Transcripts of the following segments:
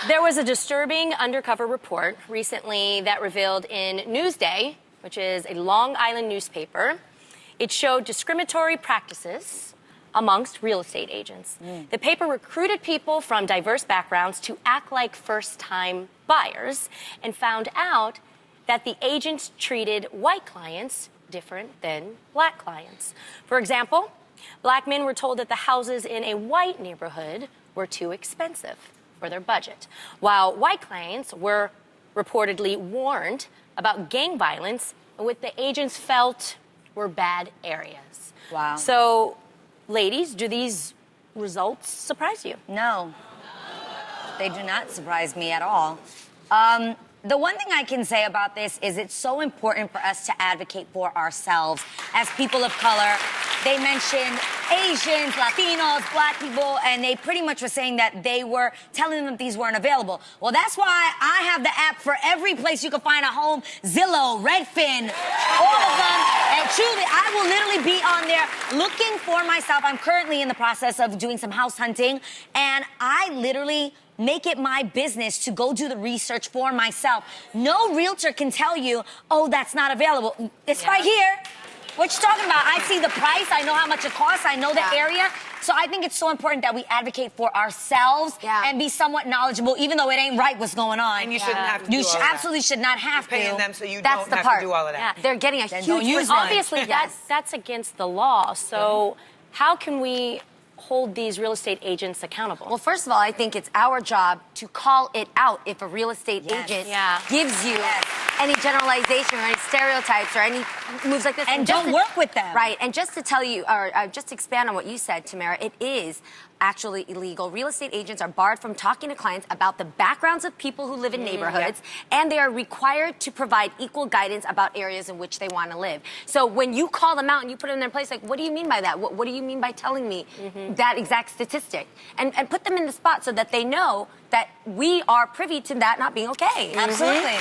There was a disturbing Undercover report recently that revealed in Newsday, which is a Long Island newspaper, it showed discriminatory practices amongst real estate agents. The paper recruited people from diverse backgrounds to act like first-time buyers and found out that the agents treated white clients different than black clients. For example, black men were told that the houses in a white neighborhood were too expensive for their budget, while white clients were reportedly warned about gang violence in what the agents felt were bad areas. Wow. So, ladies, do these results surprise you? No, they do not surprise me at all. The one thing I can say about this is it's so important for us to advocate for ourselves as people of color. They mentioned Asians, Latinos, black people, and they pretty much were saying that they were telling them that these weren't available. Well, that's why I have the app for every place you can find a home, Zillow, Redfin, all of them. And truly, I will literally be on there looking for myself. I'm currently in the process of doing some house hunting, and I literally make it my business to go do the research for myself. No realtor can tell you, oh, that's not available. It's right here. What you talking about? I see the price. I know how much it costs. I know the area. So I think it's so important that we advocate for ourselves and be somewhat knowledgeable, even though it ain't right what's going on. And you shouldn't have to do all that. You absolutely should not have You're to. paying them so you That's don't the have part. to do all of that. Yeah, they're getting a Then huge... don't use mine. Obviously, that's against the law. So how can we hold these real estate agents accountable? Well, first of all, I think it's our job to call it out if a real estate agent gives you any generalization or any stereotypes or any moves like this. And don't work with them. Right. And just to tell you, or just to expand on what you said, Tamara, it is actually illegal. Real estate agents are barred from talking to clients about the backgrounds of people who live in neighborhoods, and they are required to provide equal guidance about areas in which they want to live. So when you call them out and you put them in their place, like, what do you mean by that? What do you mean by telling me that exact statistic? And put them in the spot so that they know that we are privy to that not being okay. Absolutely.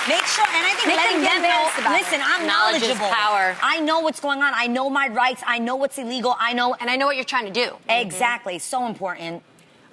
Make sure, and I think Make letting them them know, embarrassed about listen, it. I'm Knowledge is knowledgeable. power. I know what's going on. I know my rights. I know what's illegal. I know. And I know what you're trying to do. Exactly. So important.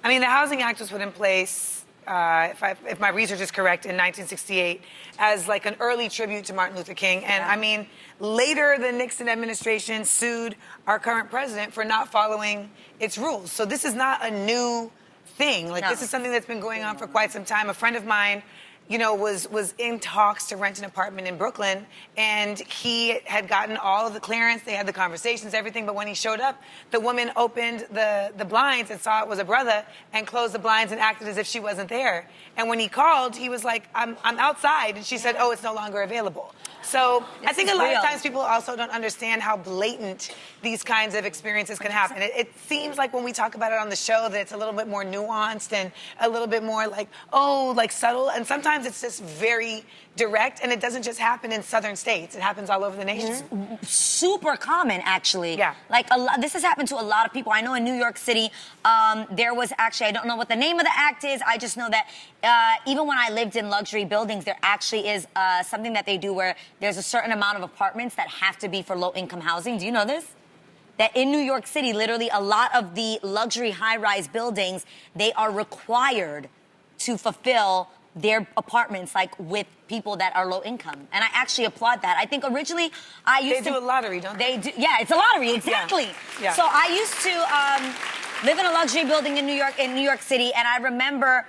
I mean, the Housing Act was put in place, if my research is correct, in 1968 as like an early tribute to Martin Luther King. And I mean, later the Nixon administration sued our current president for not following its rules. So this is not a new thing. Like, this is something that's been going on for quite some time. A friend of mine, you know, was in talks to rent an apartment in Brooklyn, and he had gotten all of the clearance. They had the conversations, everything. But when he showed up, the woman opened the blinds and saw it was a brother and closed the blinds and acted as if she wasn't there. And when he called, he was like, I'm outside. And she said, oh, it's no longer available. So I think a lot of times people also don't understand how blatant these kinds of experiences can happen. It seems like when we talk about it on the show that it's a little bit more nuanced and a little bit more like, oh, like subtle. And sometimes it's just very direct, and it doesn't just happen in southern states. It happens all over the nation. Super common, actually. Yeah. Like, this has happened to a lot of people. I know in New York City, there was actually, I don't know what the name of the act is. I just know that even when I lived in luxury buildings, there actually is something that they do where there's a certain amount of apartments that have to be for low-income housing. Do you know this? That in New York City, literally a lot of the luxury high-rise buildings, they are required to fulfill their apartments, like, with people that are low income. And I actually applaud that. I think originally I used to... They do a lottery, don't they? They do, yeah, it's a lottery, exactly. Yeah. So I used to live in a luxury building in New York City, and I remember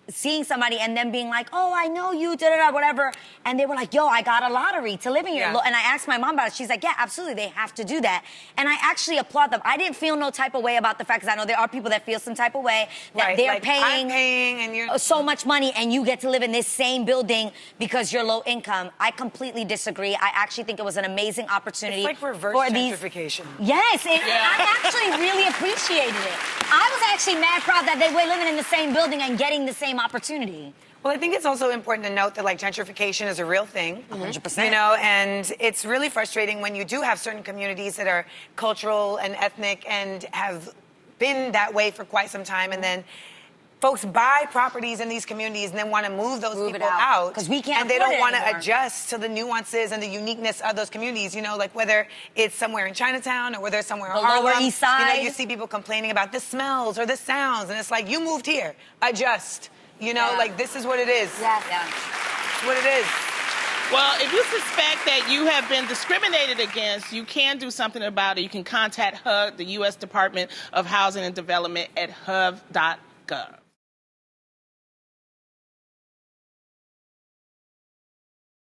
seeing somebody and them being like, oh, I know you, da-da-da, whatever. And they were like, yo, I got a lottery to live in here. Yeah. And I asked my mom about it. She's like, yeah, absolutely, they have to do that. And I actually applaud them. I didn't feel no type of way about the fact, because I know there are people that feel some type of way, that they're like, paying, I'm paying and you're... so much money and you get to live in this same building because you're low income. I completely disagree. I actually think it was an amazing opportunity. It's like reverse for gentrification. Yes, I actually really appreciated it. I was actually mad proud that they were living in the same building and getting the same opportunity. Well, I think it's also important to note that, like, gentrification is a real thing. 100%. You know, and it's really frustrating when you do have certain communities that are cultural and ethnic and have been that way for quite some time, and then folks buy properties in these communities and then want to move those Move it people out, out 'cause we can't and they afford don't it want to anymore. adjust to the nuances and the uniqueness of those communities. You know, like whether it's somewhere in Chinatown or whether it's somewhere in The Harlem. Lower East Side. You know, you see people complaining about the smells or the sounds, and it's like, you moved here, adjust. You know, Yeah. like this is what it is. Yes. Yeah. It's what it is. Well, if you suspect that you have been discriminated against, you can do something about it. You can contact HUD, the U.S. Department of Housing and Development, at hud.gov.